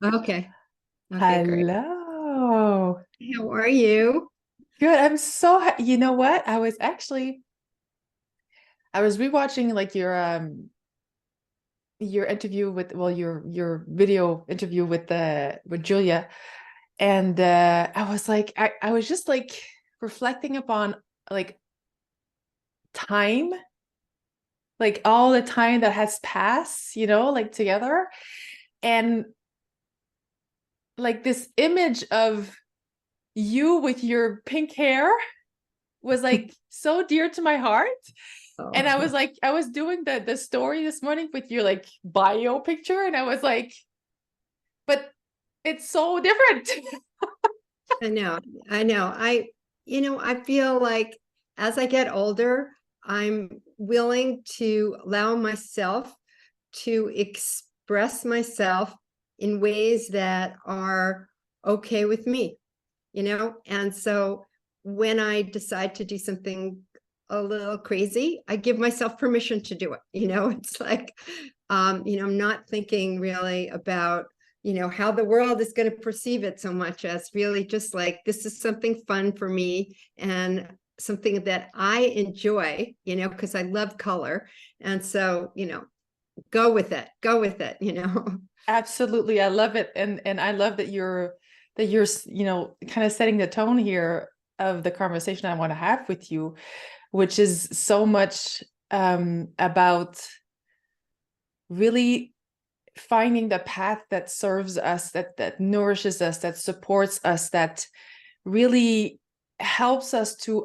Okay. Okay, great. Hello. How are you? Good. You know what? I was rewatching like your interview with your video interview with Julia, and I was just like reflecting upon like time, like all the time that has passed, like together, and like this image of you with your pink hair was like so dear to my heart. And I was Oh, like, I was doing the story this morning with your like bio picture, and I was like, but it's so different. I know. I know. I feel like as I get older, I'm willing to allow myself to express myself in ways that are okay with me, And so when I decide to do something a little crazy, I give myself permission to do it. It's like, I'm not thinking really about, how the world is going to perceive it so much as really just like, this is something fun for me and something that I enjoy, because I love color. And so, go with it. Absolutely. I love it. And I love that you're kind of setting the tone here of the conversation I want to have with you, which is so much about really finding the path that serves us, that nourishes us, that supports us, that really helps us to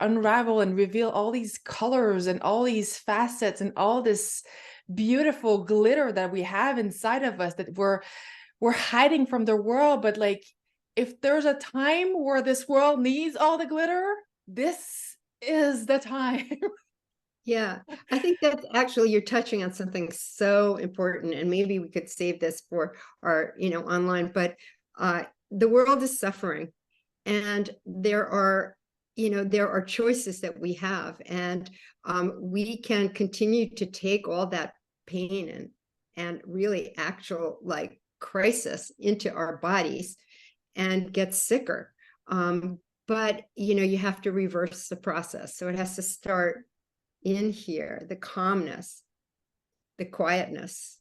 unravel and reveal all these colors and all these facets and all this beautiful glitter that we have inside of us that we're hiding from the world. But like, if there's a time where this world needs all the glitter, this is the time. Yeah, I think that actually you're touching on something so important, and maybe we could save this for our, online, but the world is suffering, and there are choices that we have, and we can continue to take all that pain and really actual like crisis into our bodies and get sicker. But you have to reverse the process. So it has to start in here, the calmness, the quietness,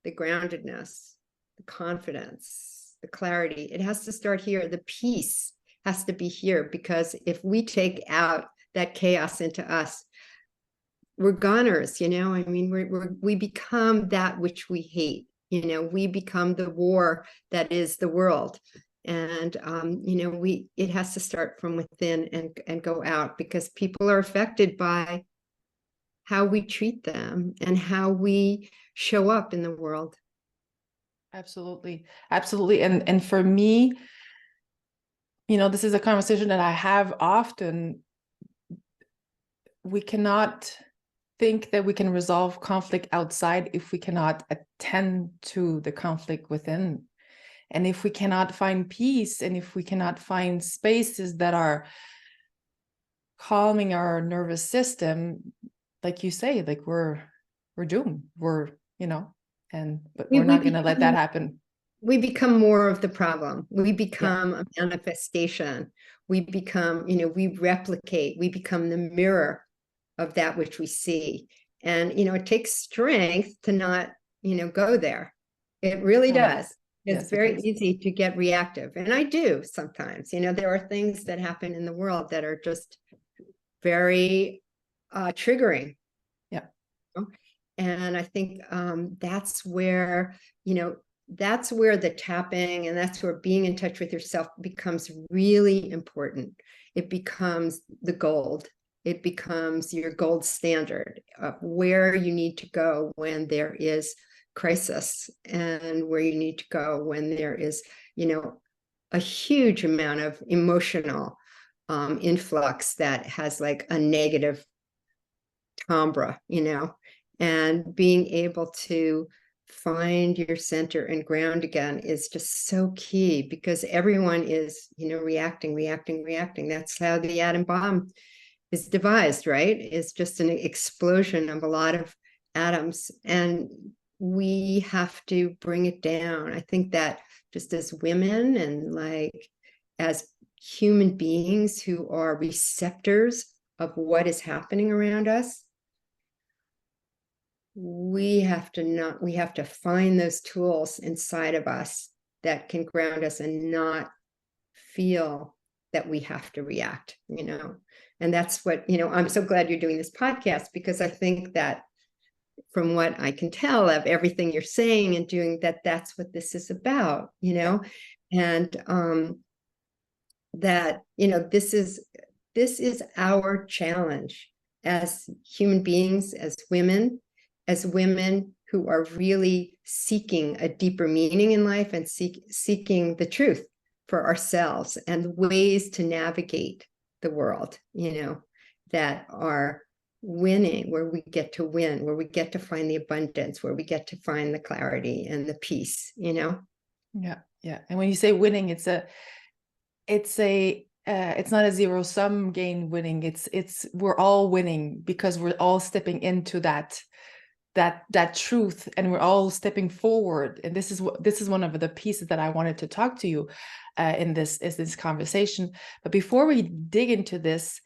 the groundedness, the confidence, the clarity. It has to start here. The peace has to be here, because if we take out that chaos into us, we're goners. I mean, we become that which we hate. We become the war that is the world. And it has to start from within and go out, because people are affected by how we treat them and how we show up in the world. Absolutely. Absolutely. And for me, this is a conversation that I have often. We cannot think that we can resolve conflict outside if we cannot attend to the conflict within. And if we cannot find peace, and if we cannot find spaces that are calming our nervous system, like you say, like we're doomed. But We, we're we not going to let that become happen. we become more of the problem. We Yeah, become a manifestation. We become, we replicate. We become the mirror of that which we see. And it takes strength to not, go there. It really right. does. It's Yes, it very does. easy to get reactive, and I do sometimes. There are things that happen in the world that are just very triggering. Yeah, And I think that's where the tapping, and that's where being in touch with yourself becomes really important. It becomes the gold. It becomes your gold standard of where you need to go when there is crisis, and where you need to go when there is, a huge amount of emotional influx that has like a negative timbre, and being able to find your center and ground again is just so key, because everyone is, reacting, reacting, reacting. That's how the atom bomb is devised, right? It's just an explosion of a lot of atoms. And we have to bring it down. I think that just as women and like as human beings who are receptors of what is happening around us, we have to find those tools inside of us that can ground us and not feel that we have to react, and that's what, I'm so glad you're doing this podcast, because I think that from what I can tell of everything you're saying and doing, that's what this is about, and that, this is our challenge as human beings, as women who are really seeking a deeper meaning in life and seeking the truth for ourselves and ways to navigate the world, that are winning, where we get to win, where we get to find the abundance, where we get to find the clarity and the peace, Yeah. And when you say winning, it's not a zero-sum game winning. It's we're all winning because we're all stepping into that truth, and we're all stepping forward. And this is one of the pieces that I wanted to talk to you in this conversation. But before we dig into this,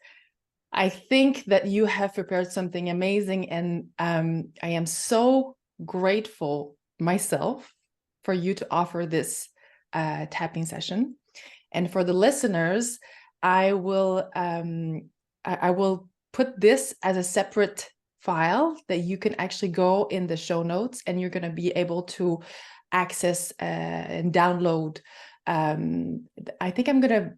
I think that you have prepared something amazing, and I am so grateful myself for you to offer this tapping session. And for the listeners, I will put this as a separate file that you can actually go in the show notes, and you're going to be able to access and download. I think I'm going to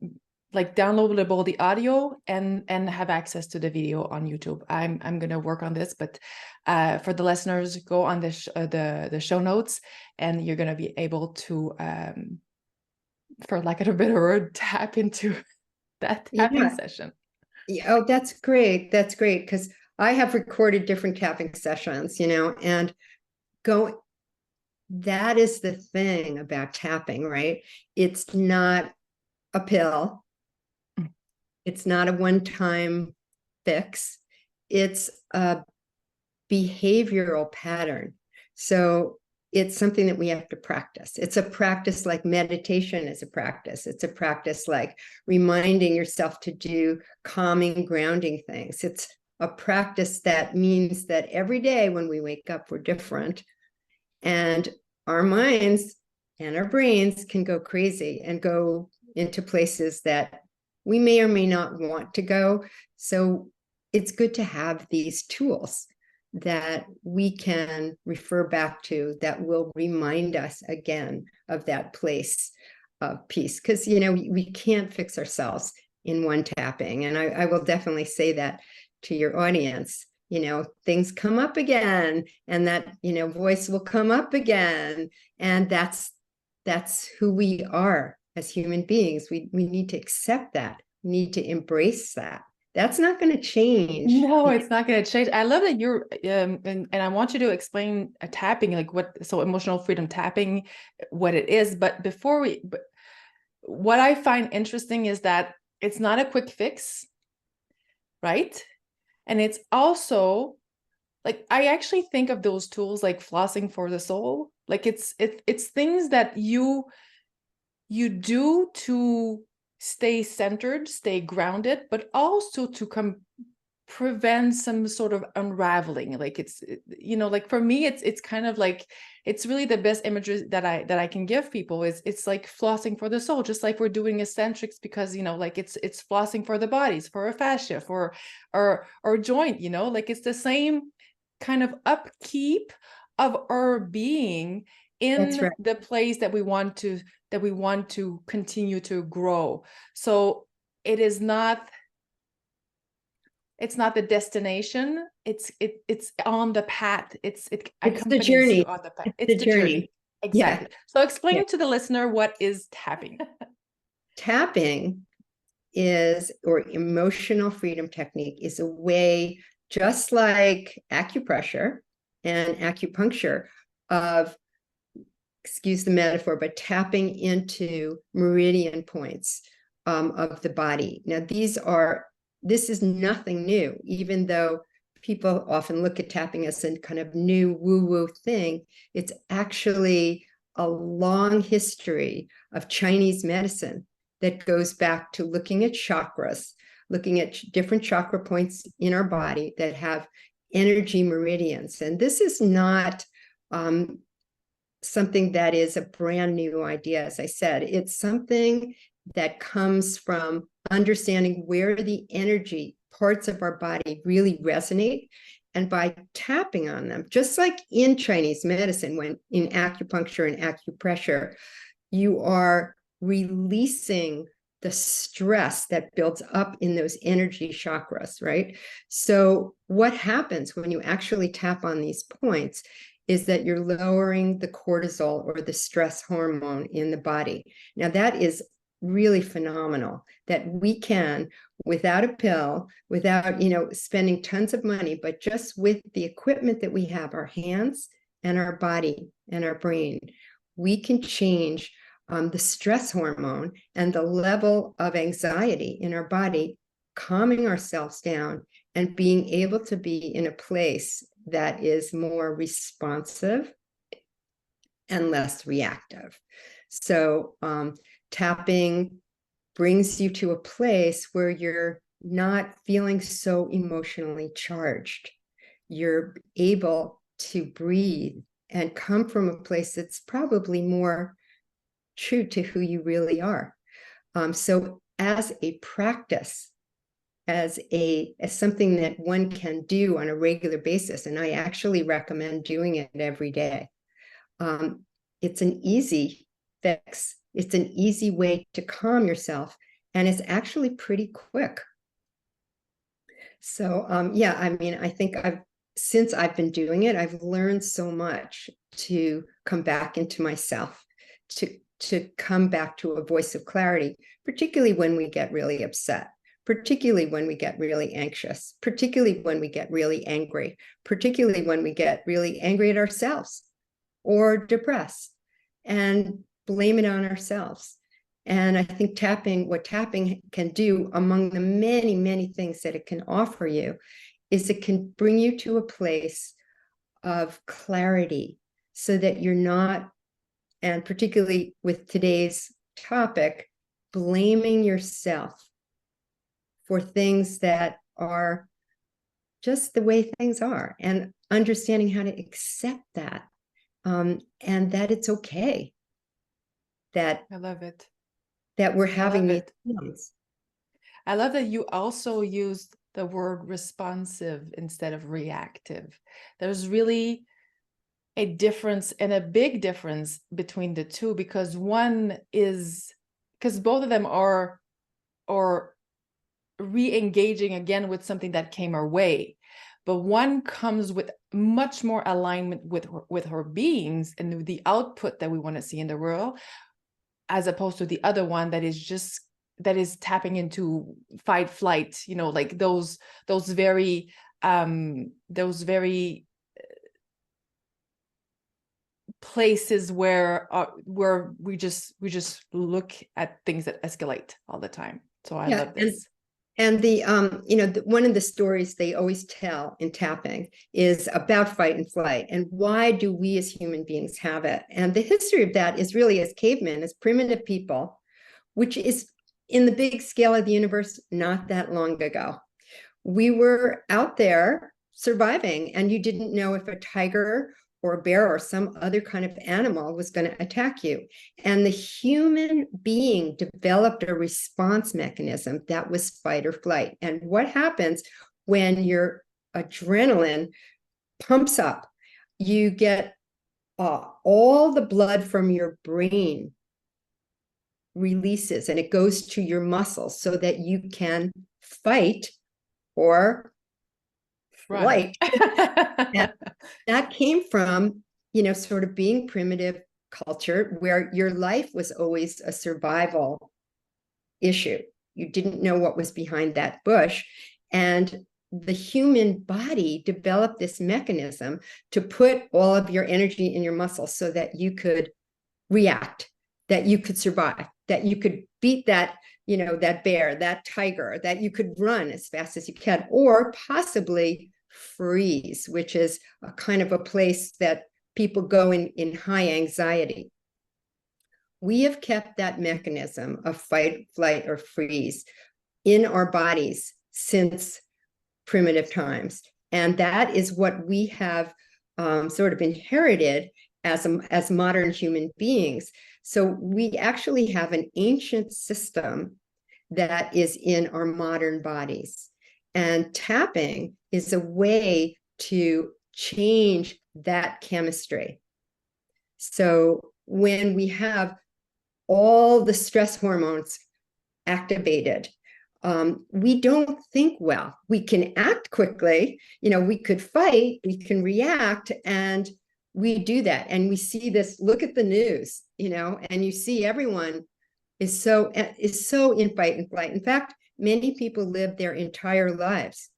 downloadable the audio and have access to the video on YouTube. I'm going to work on this, but for the listeners, go on the show notes, and you're going to be able to, for lack of a better word, tap into that tapping session. Yeah. Oh, that's great. That's great, because I have recorded different tapping sessions, and that is the thing about tapping, right? It's not a pill. It's not a one-time fix. It's a behavioral pattern. So it's something that we have to practice. It's a practice like meditation is a practice. It's a practice like reminding yourself to do calming, grounding things. It's a practice that means that every day when we wake up, we're different. And our minds and our brains can go crazy and go into places that we may or may not want to go. So it's good to have these tools that we can refer back to that will remind us again of that place of peace. Because, we can't fix ourselves in one tapping. And I will definitely say that to your audience. Things come up again, and that, voice will come up again. And that's who we are as human beings. We need to accept that. We need to embrace that. That's not going to change. No, it's not going to change. I love that you're, and I want you to explain tapping, emotional freedom tapping, what it is. But what I find interesting is that it's not a quick fix, right? And it's also I actually think of those tools like flossing for the soul. It's things that you do to stay centered, stay grounded, but also to prevent some sort of unraveling. For me, it's kind of it's really the best images that I can give people is it's like flossing for the soul, just like we're doing eccentrics, because it's flossing for the bodies, for a fascia, for or joint, it's the same kind of upkeep of our being in the place that we want to continue to grow. So it's not the destination, it's on the path. It's the journey. On the path. It's the journey. Exactly. Yeah. So explain to the listener, what is tapping? Tapping or emotional freedom technique is a way, just like acupressure and acupuncture, of, excuse the metaphor, but tapping into meridian points of the body. Now, this is nothing new, even though people often look at tapping as a kind of new woo-woo thing. It's actually a long history of Chinese medicine that goes back to looking at chakras, looking at different chakra points in our body that have energy meridians. And this is not something that is a brand new idea. As I said, it's something that comes from understanding where the energy parts of our body really resonate. And by tapping on them, just like in Chinese medicine, when in acupuncture and acupressure, you are releasing the stress that builds up in those energy chakras, right? So what happens when you actually tap on these points is that you're lowering the cortisol, or the stress hormone, in the body. Now, that is really phenomenal, that we can, without a pill, without, spending tons of money, but just with the equipment that we have, our hands and our body and our brain, we can change the stress hormone and the level of anxiety in our body, calming ourselves down and being able to be in a place that is more responsive and less reactive. So tapping brings you to a place where you're not feeling so emotionally charged. You're able to breathe and come from a place that's probably more true to who you really are. So as a practice, as something that one can do on a regular basis, and I actually recommend doing it every day. It's an easy fix. It's an easy way to calm yourself, and it's actually pretty quick. So I think since I've been doing it, I've learned so much to come back into myself, to come back to a voice of clarity, particularly when we get really upset, particularly when we get really anxious, particularly when we get really angry, particularly when we get really angry at ourselves or depressed, and blame it on ourselves. And I think what tapping can do, among the many, many things that it can offer you, is it can bring you to a place of clarity, so that you're not, and particularly with today's topic, blaming yourself for things that are just the way things are, and understanding how to accept that, and that it's okay that I love it. That we're having these feelings. I love that you also used the word responsive instead of reactive. There's really a difference, and a big difference between the two, because both of them are re-engaging again with something that came our way, but one comes with much more alignment with her beings and the output that we want to see in the world, as opposed to the other one that is tapping into fight, flight, like those very places where we just look at things that escalate all the time. So I love this. And the one of the stories they always tell in tapping is about fight and flight, and why do we as human beings have it? And the history of that is really, as cavemen, as primitive people, which is in the big scale of the universe, not that long ago. We were out there surviving, and you didn't know if a tiger or a bear or some other kind of animal was going to attack you. And the human being developed a response mechanism that was fight or flight. And what happens when your adrenaline pumps up? You get all the blood from your brain releases, and it goes to your muscles so that you can fight or flight. That came from, sort of being primitive culture, where your life was always a survival issue. You didn't know what was behind that bush. And the human body developed this mechanism to put all of your energy in your muscles so that you could react, that you could survive, that you could beat that, that bear, that tiger, that you could run as fast as you can, or possibly freeze, which is a kind of a place that people go in high anxiety. We have kept that mechanism of fight, flight, or freeze in our bodies since primitive times. And that is what we have sort of inherited as modern human beings. So we actually have an ancient system that is in our modern bodies. And tapping is a way to change that chemistry. So when we have all the stress hormones activated, we don't think well. We can act quickly, we could fight, we can react, and we do that. And we see this, look at the news, and you see everyone is so in fight and flight. In fact, many people live their entire lives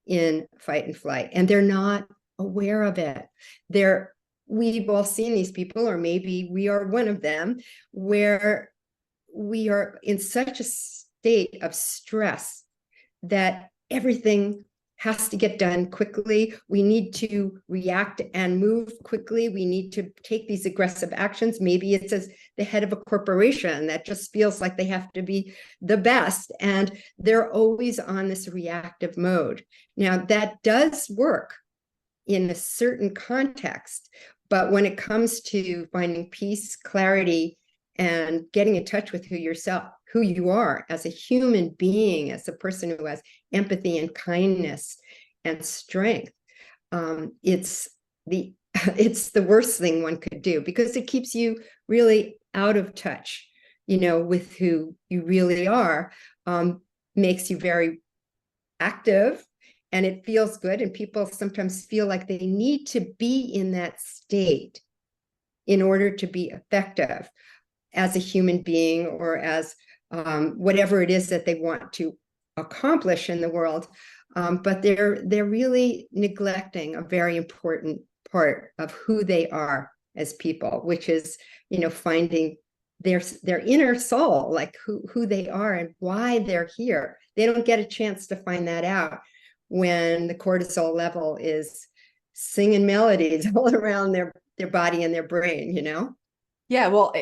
in fight and flight, and they're not aware of it. We've all seen these people, or maybe we are one of them, where we are in such a state of stress that everything has to get done quickly. We need to react and move quickly. We need to take these aggressive actions. Maybe it's as the head of a corporation that just feels like they have to be the best, and they're always on this reactive mode. Now, that does work in a certain context, but when it comes to finding peace, clarity, and getting in touch with who you are as a human being, as a person who has empathy and kindness and strength, it's the worst thing one could do, because it keeps you really out of touch, with who you really are, makes you very active, and it feels good. And people sometimes feel like they need to be in that state in order to be effective as a human being, or as whatever it is that they want to accomplish in the world. But they're really neglecting a very important part of who they are as people, which is, finding their inner soul, like who they are and why they're here. They don't get a chance to find that out when the cortisol level is singing melodies all around their body and their brain, Yeah, well,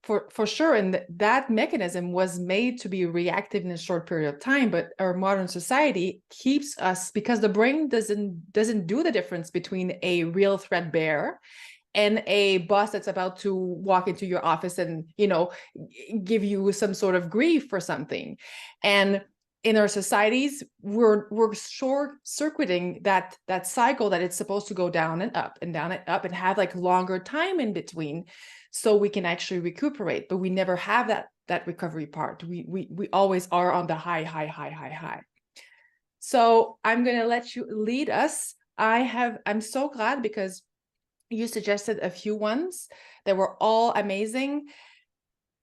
for sure. And that mechanism was made to be reactive in a short period of time, but our modern society keeps us, because the brain doesn't do the difference between a real threat bear and a boss that's about to walk into your office and, give you some sort of grief or something. And in our societies, we're short-circuiting that cycle that it's supposed to go down and up and down and up and have like longer time in between, so we can actually recuperate. But we never have that recovery part. We always are on the high. So I'm gonna let you lead us. I'm so glad, because you suggested a few ones that were all amazing.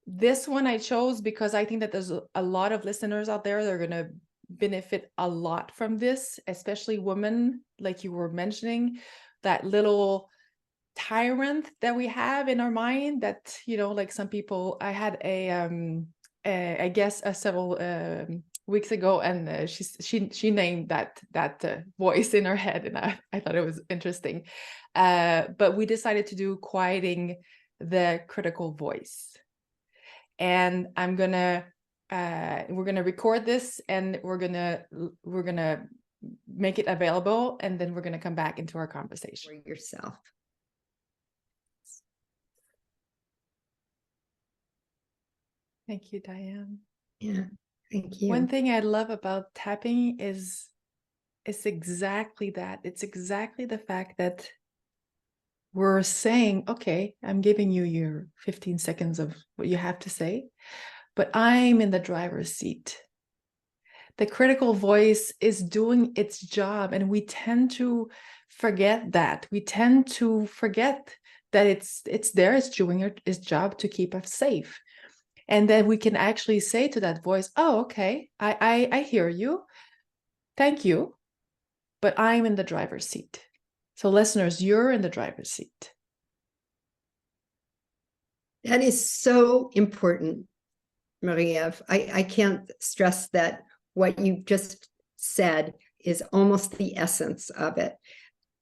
This one I chose because I think that there's a lot of listeners out there that are going to benefit a lot from this, especially women, like you were mentioning, that little tyrant that we have in our mind that, like some people, I had I guess several weeks ago, and she named that voice in her head, and I thought it was interesting. But we decided to do quieting the critical voice. And we're gonna record this, and we're gonna make it available, and then we're gonna come back into our conversation. For yourself. Thank you, Diane. Yeah, thank you. One thing I love about tapping is it's exactly that. It's exactly the fact that we're saying, okay, I'm giving you your 15 seconds of what you have to say, but I'm in the driver's seat. The critical voice is doing its job, and we tend to forget that. We tend to forget that it's there, it's doing its job to keep us safe. And then we can actually say to that voice, oh, okay, I hear you. Thank you. But I'm in the driver's seat. So listeners, you're in the driver's seat. That is so important, Maria. I can't stress that what you just said is almost the essence of it.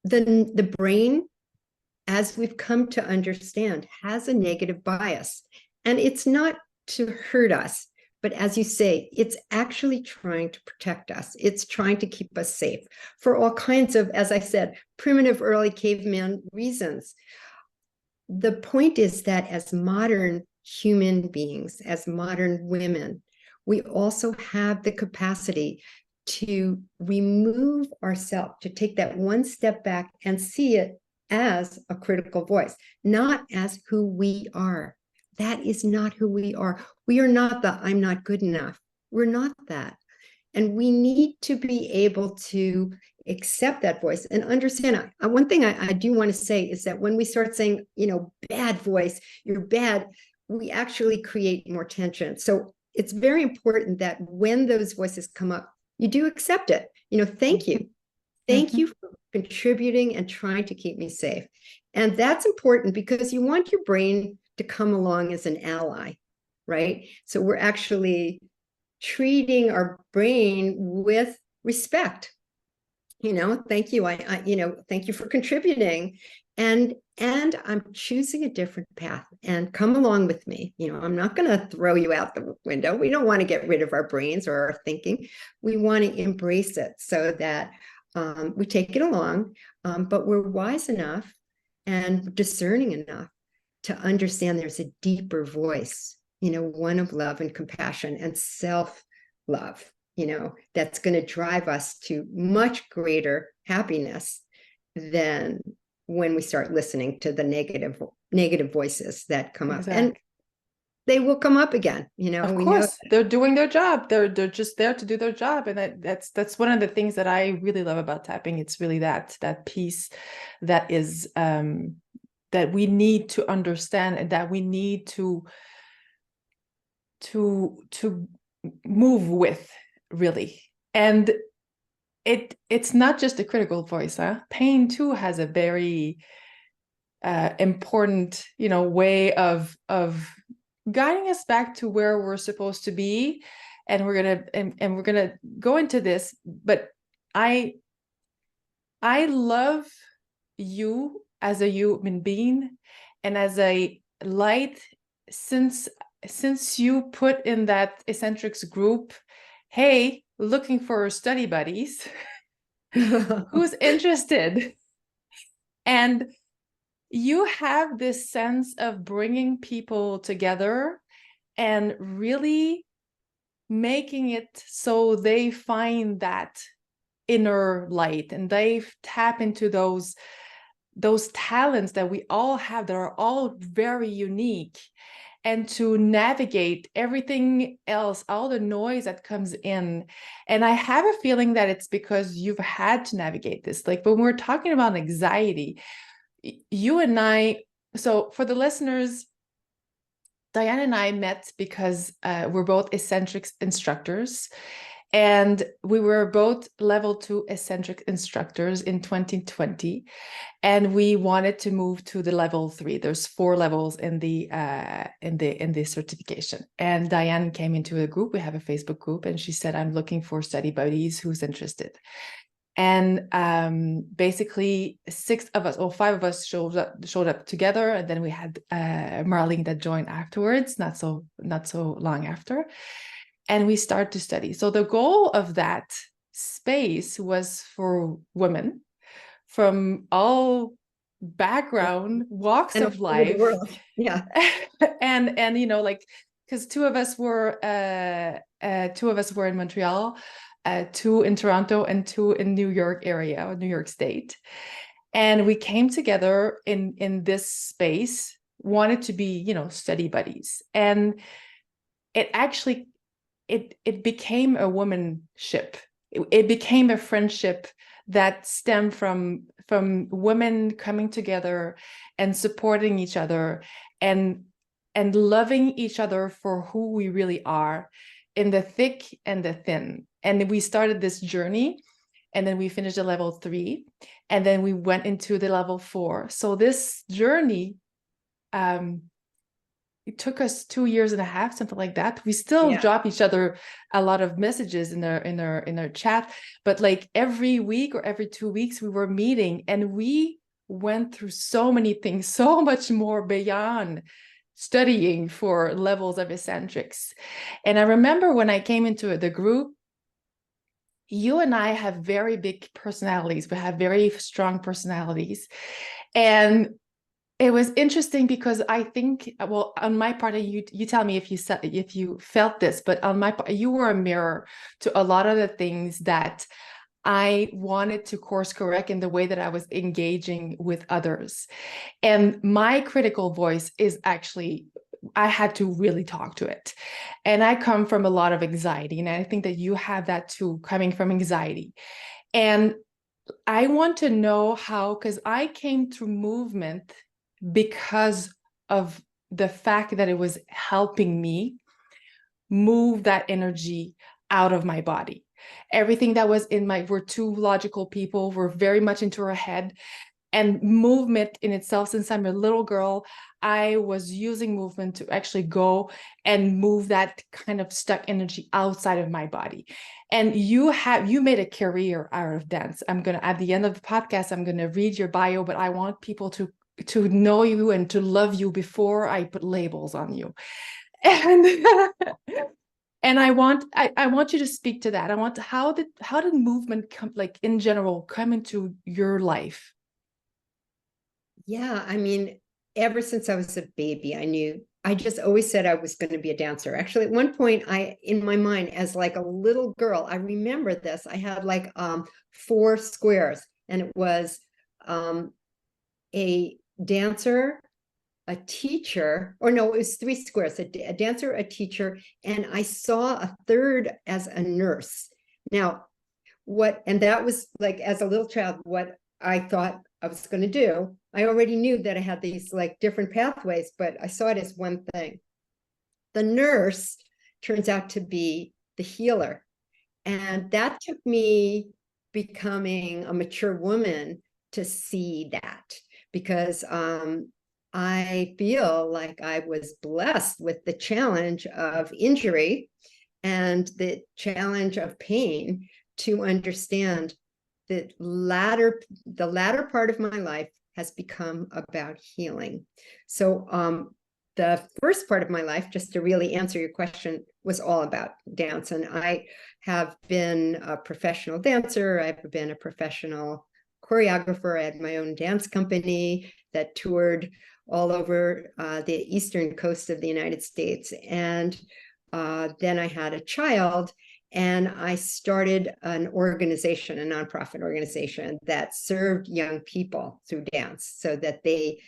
The brain, as we've come to understand, has a negative bias, and it's not to hurt us, but as you say, it's actually trying to protect us. It's trying to keep us safe for all kinds of, as I said, primitive early caveman reasons. The point is that as modern human beings, as modern women, we also have the capacity to remove ourselves, to take that one step back and see it as a critical voice, not as who we are. That is not who we are. We are not the I'm not good enough. We're not that. And we need to be able to accept that voice and understand. One thing I do want to say is that when we start saying, bad voice, you're bad, we actually create more tension. So it's very important that when those voices come up, you do accept it. Thank you. Thank you for contributing and trying to keep me safe. And that's important because you want your brain to come along as an ally, right? So we're actually treating our brain with respect. Thank you. Thank you for contributing. And I'm choosing a different path, and come along with me. I'm not going to throw you out the window. We don't want to get rid of our brains or our thinking. We want to embrace it so that we take it along, but we're wise enough and discerning enough to understand there's a deeper voice, one of love and compassion and self-love, that's going to drive us to much greater happiness than when we start listening to the negative voices that come up. And they will come up again, Of course, they're doing their job. They're just there to do their job. And that's one of the things that I really love about tapping. It's really that piece that is that we need to understand, and that we need to move with, really. And it's not just a critical voice, huh? Pain too has a very important, way of guiding us back to where we're supposed to be. And we're gonna go into this, but I love you as a human being and as a light, since you put in that eccentrics group, hey, looking for study buddies, who's interested. And you have this sense of bringing people together and really making it so they find that inner light, and they tap into those talents that we all have that are all very unique, and to navigate everything else, all the noise that comes in. And I have a feeling that it's because you've had to navigate this. Like when we're talking about anxiety, you and I, so for the listeners, Diane and I met because we're both eccentric instructors, and we were both level 2 eccentric instructors in 2020, and we wanted to move to the level 3. There's 4 levels in the certification. And Diane came into a group. We have a Facebook group, and she said, "I'm looking for study buddies. Who's interested?" And basically 5 of us showed up together, and then we had Marlene that joined afterwards, not so long after, and we started to study. So the goal of that space was for women from all background walks of life, yeah, and because 2 of us were in Montreal, 2 in Toronto, and 2 in New York area, New York State. And we came together in this space, wanted to be, study buddies. And it actually, it became a womanship. It became a friendship that stemmed from women coming together and supporting each other and loving each other for who we really are, in the thick and the thin. And we started this journey, and then we finished at level 3, and then we went into the level 4. So this journey it took us 2.5 years, something like that. We still Yeah. drop each other a lot of messages in our chat, but like every week or every 2 weeks we were meeting, and we went through so many things, so much more beyond studying for levels of eccentrics. And I remember when I came into the group, you and I have very big personalities. We have very strong personalities. And it was interesting because I think, well, on my part, you tell me if you felt this, but on my part, you were a mirror to a lot of the things that I wanted to course correct in the way that I was engaging with others. And my critical voice is actually, I had to really talk to it. And I come from a lot of anxiety. And I think that you have that too, coming from anxiety. And I want to know how, because I came through movement because of the fact that it was helping me move that energy out of my body. Everything that was we're two logical people, we're very much into our head. And movement in itself, since I'm a little girl, I was using movement to actually go and move that kind of stuck energy outside of my body. And you made a career out of dance. At the end of the podcast, I'm gonna read your bio, but I want people to know you and to love you before I put labels on you. And and I want you to speak to that. How did movement come, like in general, come into your life? Yeah, I mean, ever since I was a baby, I just always said I was going to be a dancer. Actually, at one point, in my mind, as like a little girl, I remember this. I had like 4 squares, and it was a dancer, a teacher, or no, it was 3 squares, a dancer, a teacher, and I saw a third as a nurse. Now, and that was like, as a little child, what I thought I was going to do. I already knew that I had these like different pathways, but I saw it as one thing. The nurse turns out to be the healer. And that took me becoming a mature woman to see that, because I feel like I was blessed with the challenge of injury and the challenge of pain to understand the latter part of my life has become about healing. So the first part of my life, just to really answer your question, was all about dance. And I have been a professional dancer. I've been a professional choreographer. I had my own dance company that toured all over the eastern coast of the United States. And then I had a child, and I started an organization, a nonprofit organization that served young people through dance, so that they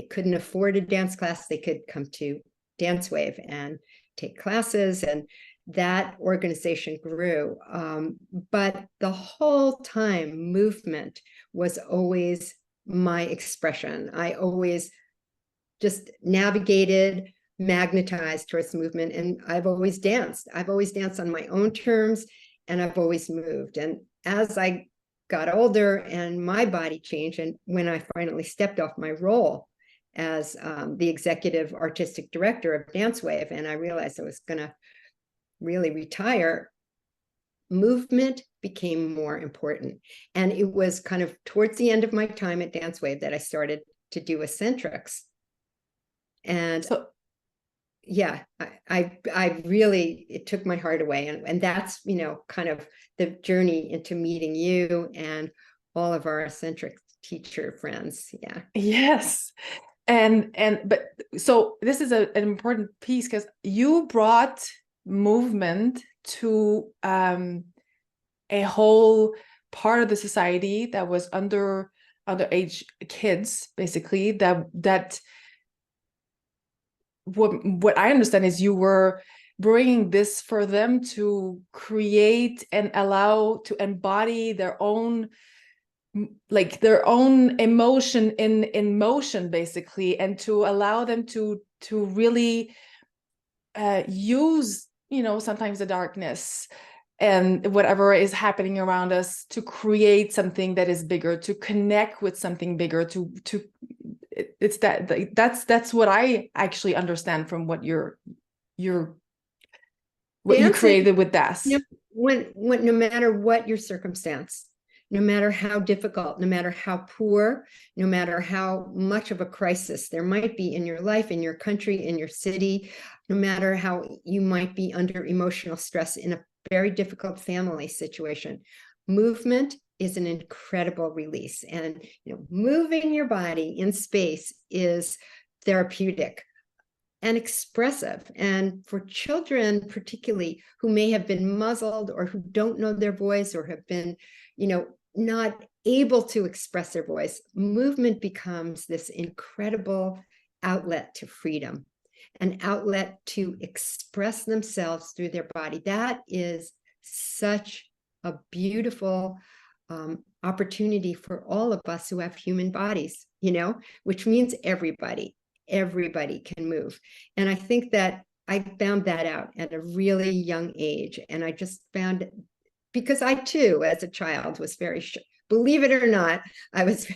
couldn't afford a dance class, they could come to Dance Wave and take classes, and that organization grew. But the whole time, movement was always my expression. I always just navigated, magnetized towards movement, and I've always danced. I've always danced on my own terms, and I've always moved. And as I got older and my body changed, and when I finally stepped off my role as the executive artistic director of Dance Wave, and I realized I was going to really retire, movement became more important. And it was kind of towards the end of my time at Dance Wave that I started to do eccentrics. And so, yeah, I really, it took my heart away. And that's, kind of the journey into meeting you and all of our eccentric teacher friends. Yeah. Yes. But so this is an important piece, because you brought movement to a whole part of the society that was underage kids, basically, that what I understand is you were bringing this for them to create and allow to embody their own emotion in motion, basically, and to allow them to really use, sometimes the darkness and whatever is happening around us to create something that is bigger, to connect with something bigger, to it's that's what I actually understand from what what you created with DAS. You know, when no matter what your circumstance, no matter how difficult, no matter how poor, no matter how much of a crisis there might be in your life, in your country, in your city, no matter how you might be under emotional stress in a very difficult family situation, movement is an incredible release. And moving your body in space is therapeutic and expressive. And for children, particularly, who may have been muzzled or who don't know their voice or have been, not able to express their voice, movement becomes this incredible outlet to freedom, an outlet to express themselves through their body. That is such a beautiful opportunity for all of us who have human bodies, which means everybody can move. And I think that I found that out at a really young age. And I just found, because I too, as a child, was very shy. Believe it or not, I was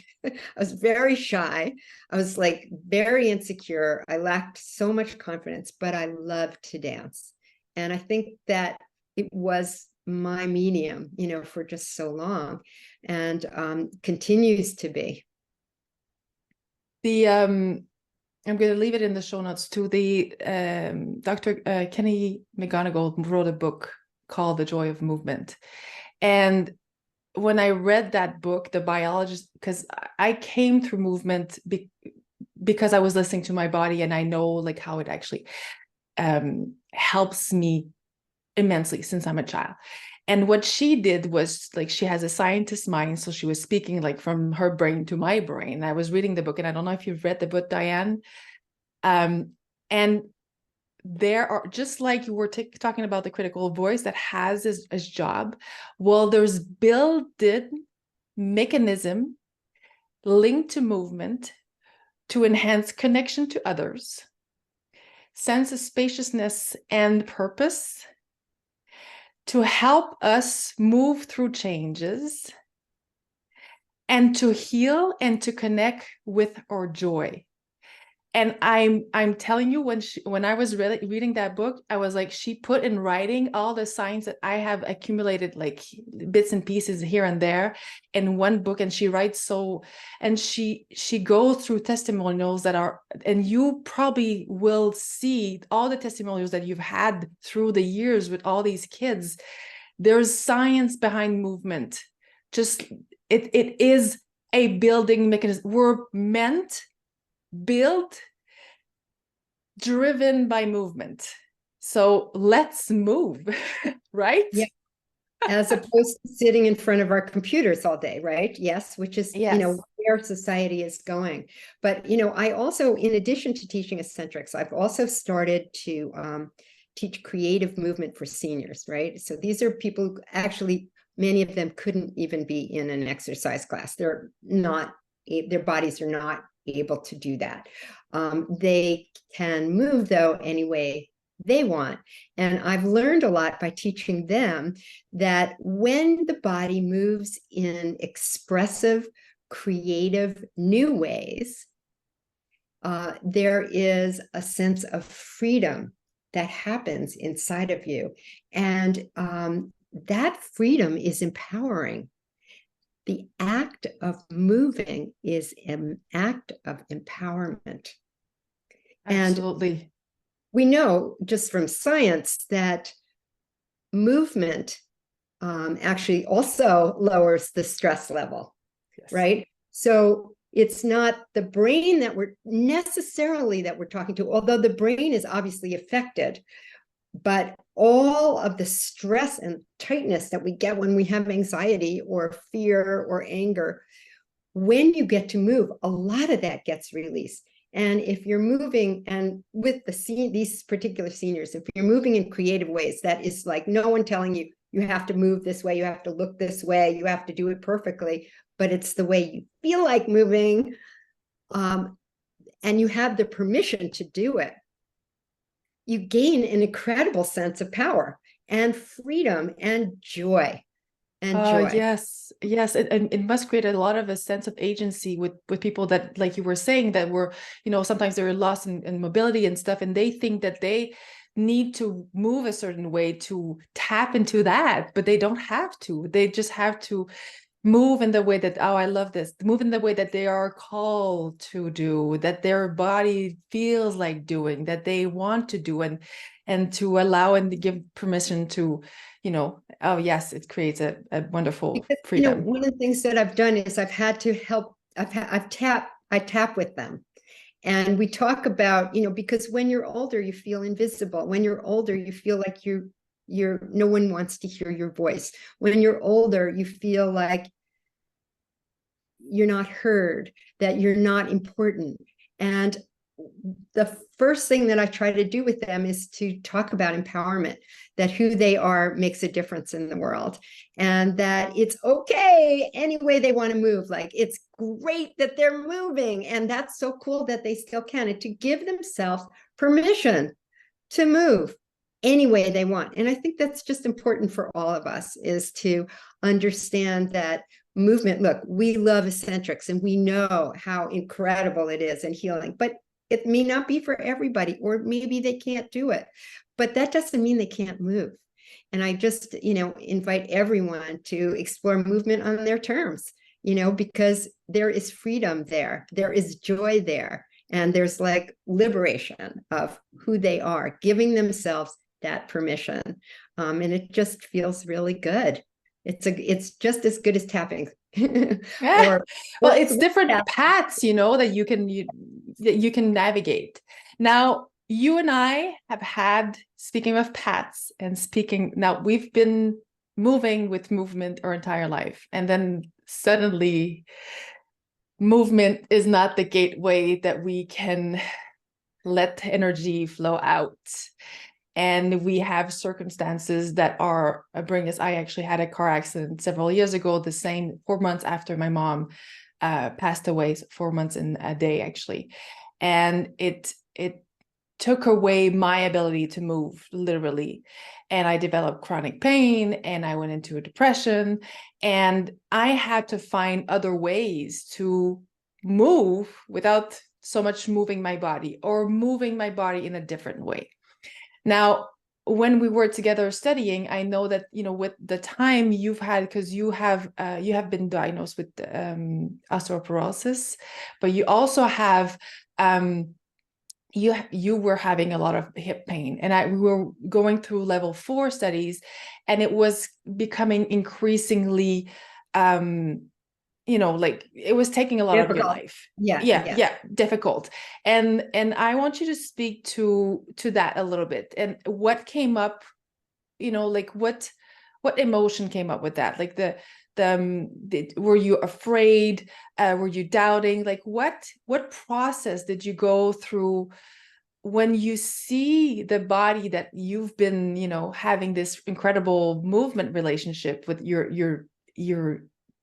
very shy. I was like very insecure. I lacked so much confidence, but I loved to dance. And I think that it was my medium, for just so long, and continues to be. I'm going to leave it in the show notes too. The Dr. Kenny McGonigal wrote a book called The Joy of Movement. And when I read that book, the biologist, because I came through movement because I was listening to my body, and I know like how it actually helps me immensely since I'm a child. And what she did was, like, she has a scientist's mind. So she was speaking like from her brain to my brain. I was reading the book, and I don't know if you've read the book, Diane. And there are, just like you were talking about the critical voice that has his job. Well, there's built-in mechanism linked to movement to enhance connection to others, sense of spaciousness and purpose, to help us move through changes, and to heal and to connect with our joy. And I'm telling you, when I was reading that book, I was like, she put in writing all the science that I have accumulated, like bits and pieces here and there, in one book. And she writes and she goes through testimonials that are, and you probably will see all the testimonials that you've had through the years with all these kids. There's science behind movement. Just it is a building mechanism. We're built, driven by movement. So let's move, right? Yeah. As opposed to sitting in front of our computers all day, right? Yes, which is, where society is going. But, I also, in addition to teaching eccentrics, I've also started to teach creative movement for seniors, right? So these are people who actually, many of them couldn't even be in an exercise class. Their bodies are not able to do that. They can move, though, any way they want. And I've learned a lot by teaching them that when the body moves in expressive, creative, new ways, there is a sense of freedom that happens inside of you. And that freedom is empowering. The act of moving is an act of empowerment. Absolutely. And we know just from science that movement actually also lowers the stress level, yes. Right? So it's not the brain that we're talking to, although the brain is obviously affected, but all of the stress and tightness that we get when we have anxiety or fear or anger, when you get to move, a lot of that gets released. And if you're moving, and with these particular seniors, if you're moving in creative ways, that is like no one telling you, you have to move this way, you have to look this way, you have to do it perfectly, but it's the way you feel like moving, and you have the permission to do it, you gain an incredible sense of power and freedom and joy. and joy. Yes. And it must create a lot of a sense of agency with people that, like you were saying, that were, sometimes they're lost in mobility and stuff, and they think that they need to move a certain way to tap into that, but they don't have to. They just have to move in the way that, oh, I love this, move in the way that they are called to do, that their body feels like doing, that they want to do, and to allow and to give permission to, oh yes, it creates a wonderful Because, freedom. one of the things that I've done is I've had to help, I tap with them. And we talk about, because when you're older, you feel invisible. When you're older, you feel like no one wants to hear your voice. When you're older, you feel like you're not heard, that you're not important. And the first thing that I try to do with them is to talk about empowerment, that who they are makes a difference in the world, and that it's okay any way they want to move. Like, it's great that they're moving, and that's so cool that they still can, and to give themselves permission to move any way they want. And I think that's just important for all of us, is to understand that movement, look, we love eccentrics and we know how incredible it is and healing, but it may not be for everybody, or maybe they can't do it, but that doesn't mean they can't move. And I just, invite everyone to explore movement on their terms, because there is freedom there, there is joy there, and there's like liberation of who they are, giving themselves that permission. And it just feels really good. It's just as good as tapping. Well, it's different paths, that you can navigate. Now, you and I have had, speaking of paths and now we've been moving with movement our entire life. And then suddenly movement is not the gateway that we can let energy flow out. And we have circumstances that bring us. I actually had a car accident several years ago, the same 4 months after my mom passed away, 4 months in a day, actually. And it took away my ability to move, literally. And I developed chronic pain, and I went into a depression, and I had to find other ways to move without so much moving my body, or moving my body in a different way. Now, when we were together studying, I know that, with the time you've had, because you have been diagnosed with osteoporosis, but you also have, you were having a lot of hip pain, and we were going through level 4 studies, and it was becoming increasingly, like it was taking a lot of your life. Yeah, difficult. And I want you to speak to that a little bit, and what came up, like what emotion came up with that? Like were you afraid? Were you doubting? Like what process did you go through when you see the body that you've been, having this incredible movement relationship with your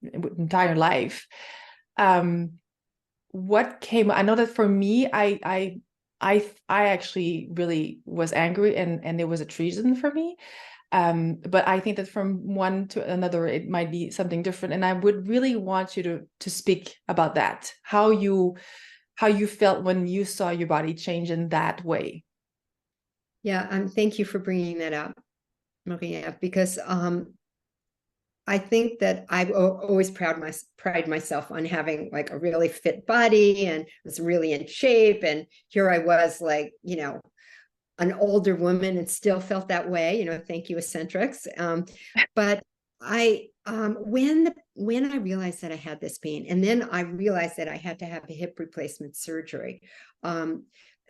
entire life? What came? I know that for me, I actually really was angry, and it was a treason for me. But I think that from one to another, it might be something different. And I would really want you to speak about that, how you felt when you saw your body change in that way. Yeah, thank you for bringing that up, Maria, because I think that I've always pride myself on having like a really fit body, and was really in shape. And here I was, like, an older woman, and still felt that way, thank you, eccentrics. But I, when I realized that I had this pain, and then I realized that I had to have a hip replacement surgery,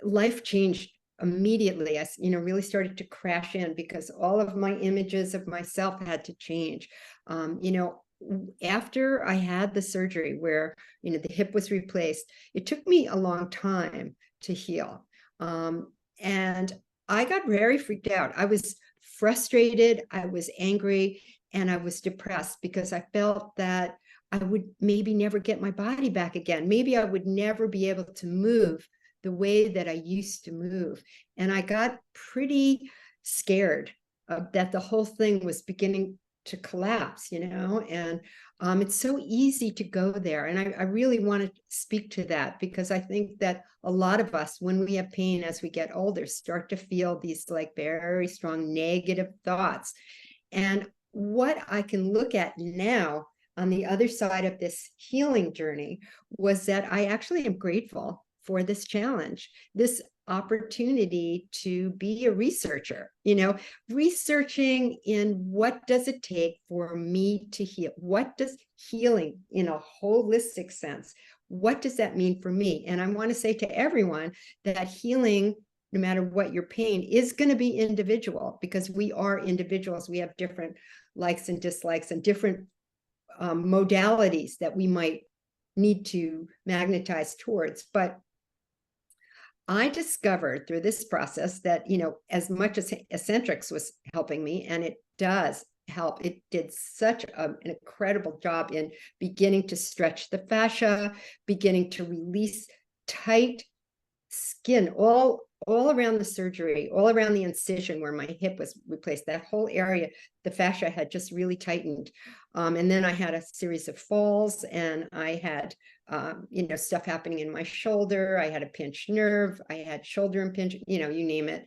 life changed immediately. I, really started to crash in, because all of my images of myself had to change. After I had the surgery where, the hip was replaced, it took me a long time to heal. And I got very freaked out. I was frustrated, I was angry, and I was depressed, because I felt that I would maybe never get my body back again. Maybe I would never be able to move the way that I used to move. And I got pretty scared that the whole thing was beginning to collapse, and it's so easy to go there. And I really want to speak to that, because I think that a lot of us, when we have pain as we get older, start to feel these like very strong negative thoughts. And what I can look at now on the other side of this healing journey was that I actually am grateful for this challenge, this opportunity to be a researcher, researching in what does it take for me to heal? What does healing in a holistic sense, what does that mean for me? And I want to say to everyone that healing, no matter what your pain, is going to be individual, because we are individuals. We have different likes and dislikes and different modalities that we might need to magnetize towards. But I discovered through this process that, as much as eccentrics was helping me, and it does help, it did such an incredible job in beginning to stretch the fascia, beginning to release tight skin all around the surgery, all around the incision where my hip was replaced. That whole area, the fascia had just really tightened. And then I had a series of falls, and I had stuff happening in my shoulder. I had a pinched nerve. I had shoulder impingement, you name it.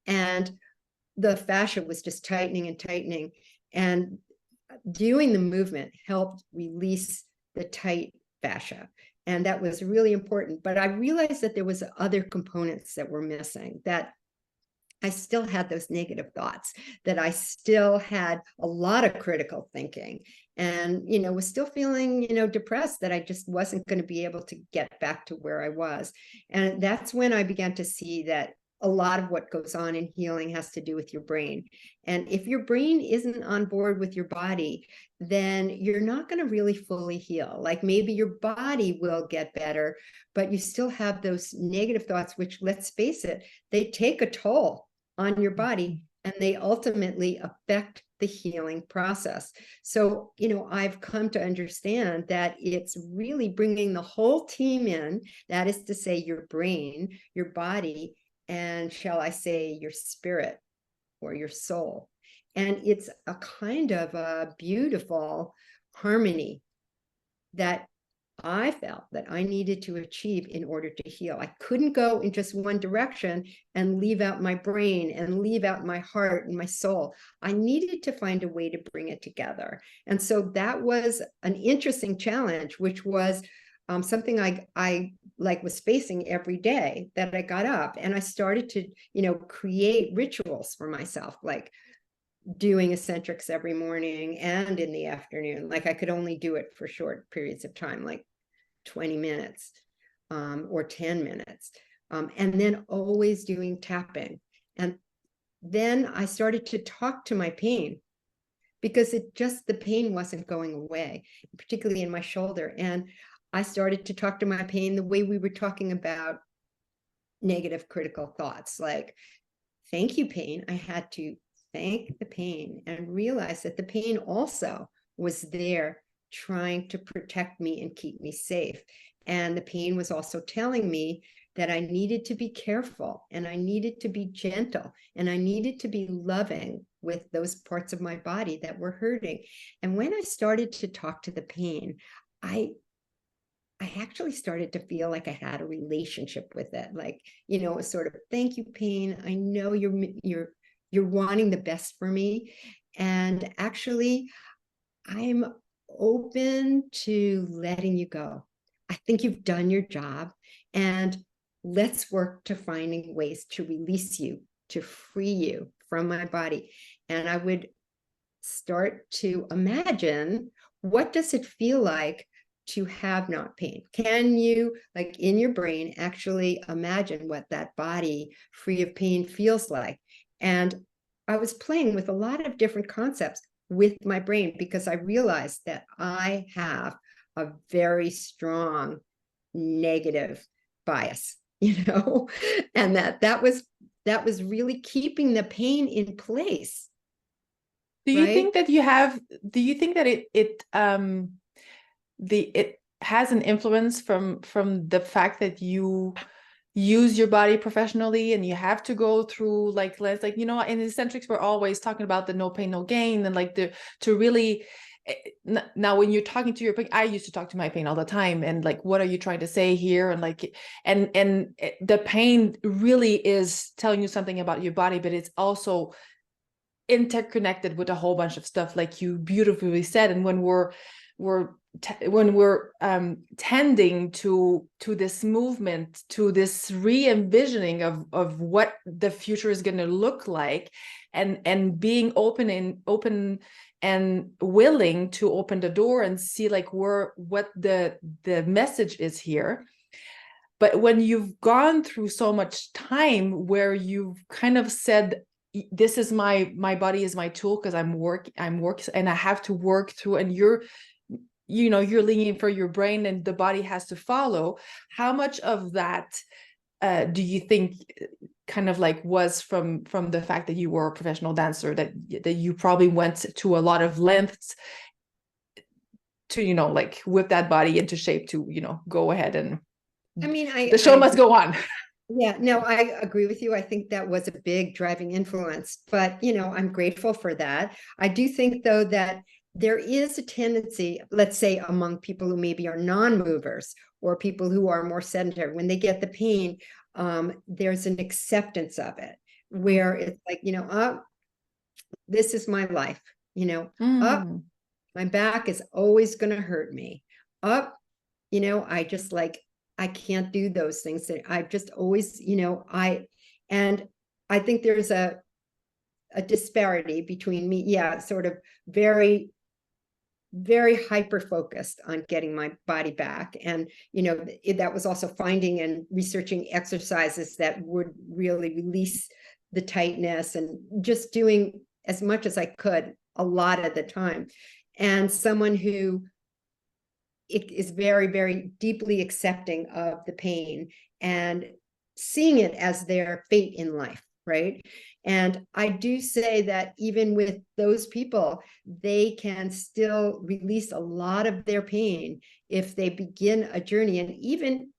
And the fascia was just tightening and tightening. And doing the movement helped release the tight fascia. And that was really important. But I realized that there was other components that were missing, that I still had those negative thoughts, that I still had a lot of critical thinking, and, was still feeling, depressed, that I just wasn't going to be able to get back to where I was. And that's when I began to see that a lot of what goes on in healing has to do with your brain. And if your brain isn't on board with your body, then you're not going to really fully heal. Like maybe your body will get better, but you still have those negative thoughts, which, let's face it, they take a toll on your body, and they ultimately affect the healing process. So, I've come to understand that it's really bringing the whole team in, that is to say your brain, your body, and shall I say your spirit or your soul. And it's a kind of a beautiful harmony that I felt that I needed to achieve in order to heal. I couldn't go in just one direction and leave out my brain and leave out my heart and my soul. I needed to find a way to bring it together. And so that was an interesting challenge, which was something I was facing every day that I got up, and I started to, create rituals for myself, like doing eccentrics every morning and in the afternoon. Like I could only do it for short periods of time, like 20 minutes or 10 minutes. And then always doing tapping. And then I started to talk to my pain, because the pain wasn't going away, particularly in my shoulder. And I started to talk to my pain the way we were talking about negative critical thoughts, like, thank you, pain. I had to thank the pain and realize that the pain also was there trying to protect me and keep me safe. And the pain was also telling me that I needed to be careful, and I needed to be gentle, and I needed to be loving with those parts of my body that were hurting. And when I started to talk to the pain, I actually started to feel like I had a relationship with it. Like, it was sort of, thank you, pain. I know you're wanting the best for me. And actually, I'm open to letting you go. I think you've done your job, and let's work to finding ways to release you, to free you from my body. And I would start to imagine, what does it feel like to have not pain? Can you, like in your brain, actually imagine what that body free of pain feels like? And I was playing with a lot of different concepts with my brain, because I realized that I have a very strong negative bias, and that was really keeping the pain in place. Do you think that it has an influence from the fact that you use your body professionally, and you have to go through like, let's like, in eccentrics, we're always talking about the no pain, no gain, and like to really, now when you're talking to your pain, I used to talk to my pain all the time, and like, what are you trying to say here? And like, and the pain really is telling you something about your body, but it's also interconnected with a whole bunch of stuff, like you beautifully said. And when we're tending to this movement, to this re-envisioning of what the future is going to look like, and being open and willing to open the door and see like what the message is here. But when you've gone through so much time where you've kind of said, this is my body is my tool, because I'm work and I have to work through, and you're leaning for your brain, and the body has to follow. How much of that do you think kind of like was from the fact that you were a professional dancer, that you probably went to a lot of lengths to, like whip that body into shape to, go ahead and, I mean, the show must go on. Yeah, no, I agree with you. I think that was a big driving influence, but, I'm grateful for that. I do think, though, that there is a tendency, let's say among people who maybe are non-movers or people who are more sedentary, when they get the pain, there's an acceptance of it, where it's like, oh, this is my life, oh, my back is always going to hurt me. Oh, I just like, I can't do those things. I just always, and I think there's a disparity between me. Yeah. Sort of very, very hyper-focused on getting my body back. And, that was also finding and researching exercises that would really release the tightness, and just doing as much as I could a lot of the time. And someone who it is very, very deeply accepting of the pain and seeing it as their fate in life, right? And I do say that even with those people, they can still release a lot of their pain if they begin a journey, and even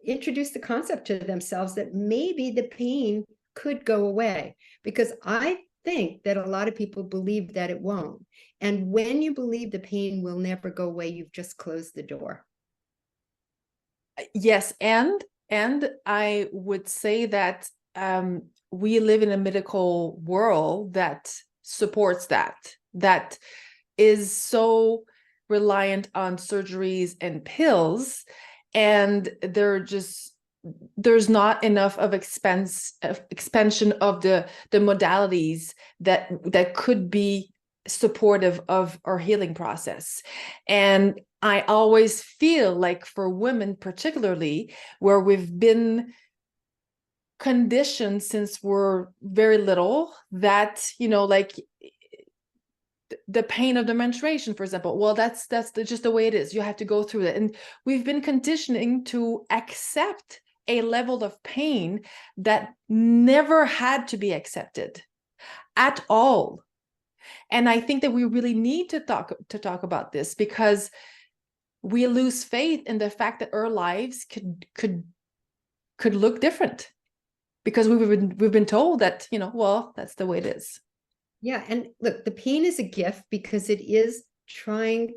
introduce the concept to themselves that maybe the pain could go away. Because I think that a lot of people believe that it won't. And when you believe the pain will never go away, you've just closed the door. Yes. And I would say that we live in a medical world that supports that is so reliant on surgeries and pills, and there's not enough of expansion of the modalities that could be supportive of our healing process. And I always feel like for women particularly, where we've been conditioned since we're very little, that like the pain of the menstruation, for example, well, that's just the way it is, you have to go through it. And we've been conditioning to accept a level of pain that never had to be accepted at all. And I think that we really need to talk about this, because we lose faith in the fact that our lives could look different, because we've been told that, well, that's the way it is. Yeah. And look, the pain is a gift, because it is trying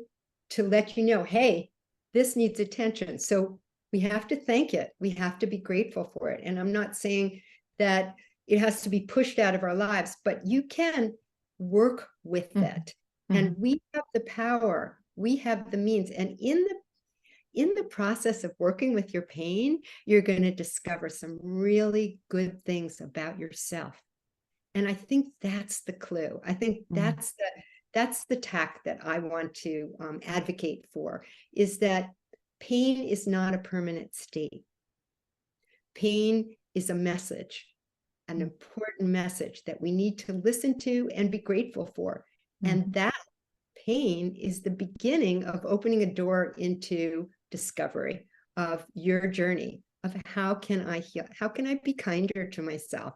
to let you know, hey, this needs attention. So we have to thank it. We have to be grateful for it. And I'm not saying that it has to be pushed out of our lives, but you can work with that. And we have the power, we have the means. And in the process of working with your pain, you're going to discover some really good things about yourself. And I think that's the clue. I think that's the tack that I want to advocate for, is that pain is not a permanent state. Pain is a message, an important message that we need to listen to and be grateful for. And that pain is the beginning of opening a door into discovery of your journey, of how can I heal? How can I be kinder to myself?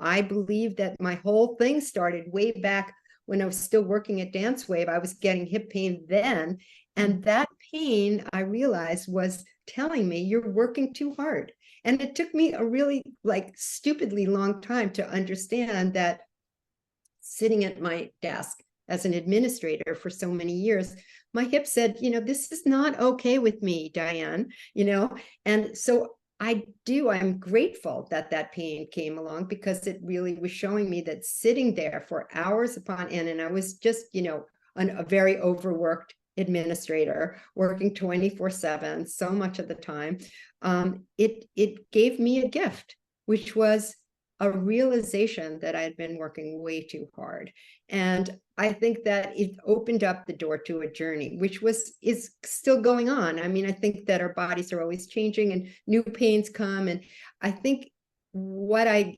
I believe that my whole thing started way back when I was still working at Dance Wave. I was getting hip pain then. And that pain, I realized, was telling me you're working too hard. And it took me a really like stupidly long time to understand that sitting at my desk as an administrator for so many years, my hip said, this is not okay with me, Diane, and so I'm grateful that that pain came along, because it really was showing me that sitting there for hours upon end, and I was just, a very overworked administrator working 24/7 so much of the time. It gave me a gift, which was a realization that I had been working way too hard. And I think that it opened up the door to a journey, which is still going on. I mean, I think that our bodies are always changing and new pains come. And I think what I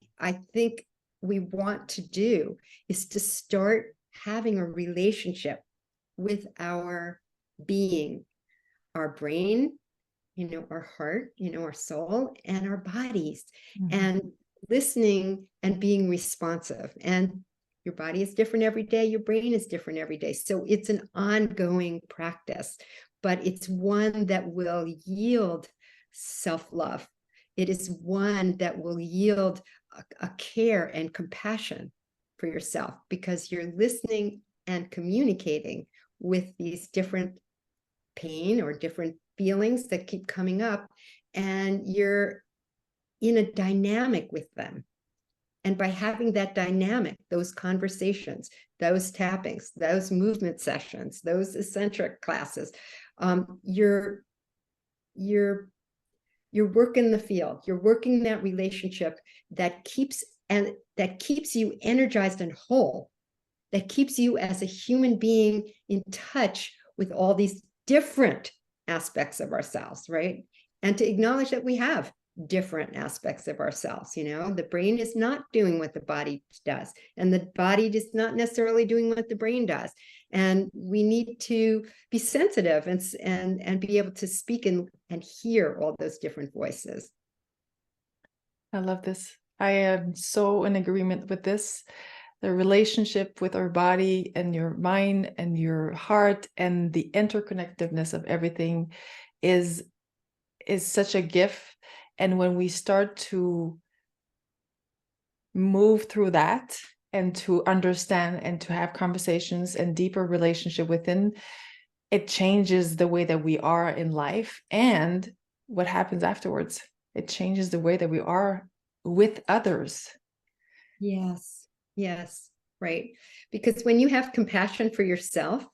think we want to do is to start having a relationship with our being, our brain, our heart, our soul, and our bodies. Mm-hmm. And listening and being responsive. And your body is different every day. Your brain is different every day. So it's an ongoing practice, but it's one that will yield self-love. It is one that will yield a care and compassion for yourself, because you're listening and communicating with these different pain or different feelings that keep coming up, and you're in a dynamic with them. And by having that dynamic, those conversations, those tappings, those movement sessions, those eccentric classes, you're working the field. You're working that relationship that keeps you energized and whole, that keeps you as a human being in touch with all these different aspects of ourselves, right? And to acknowledge that we have different aspects of ourselves. The brain is not doing what the body does, and the body is not necessarily doing what the brain does. And we need to be sensitive and be able to speak and hear all those different voices. I love this. I am so in agreement with this. The relationship with our body and your mind and your heart and the interconnectedness of everything is such a gift. And when we start to move through that and to understand and to have conversations and deeper relationship within, it changes the way that we are in life and what happens afterwards. It changes the way that we are with others. Yes, right. Because when you have compassion for yourself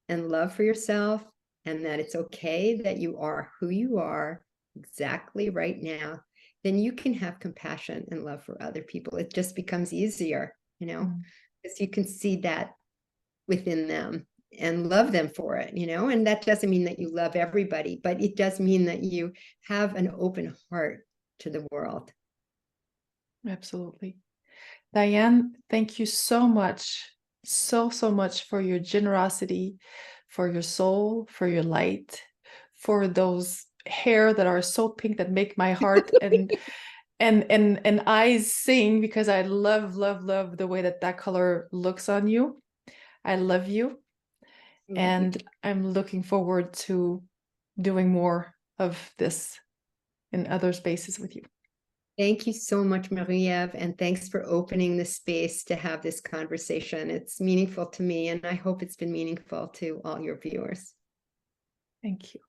and love for yourself, and that it's okay that you are who you are exactly right now, then you can have compassion and love for other people. It just becomes easier, because you can see that within them and love them for it, and that doesn't mean that you love everybody, but it does mean that you have an open heart to the world. Absolutely. Diane, thank you so much, so much for your generosity, for your soul, for your light, for those hair that are so pink that make my heart and eyes sing, because I love the way that color looks on you. I love you. And I'm looking forward to doing more of this in other spaces with you. Thank you so much, Marie-Eve, and thanks for opening the space to have this conversation. It's meaningful to me, and I hope it's been meaningful to all your viewers. Thank you.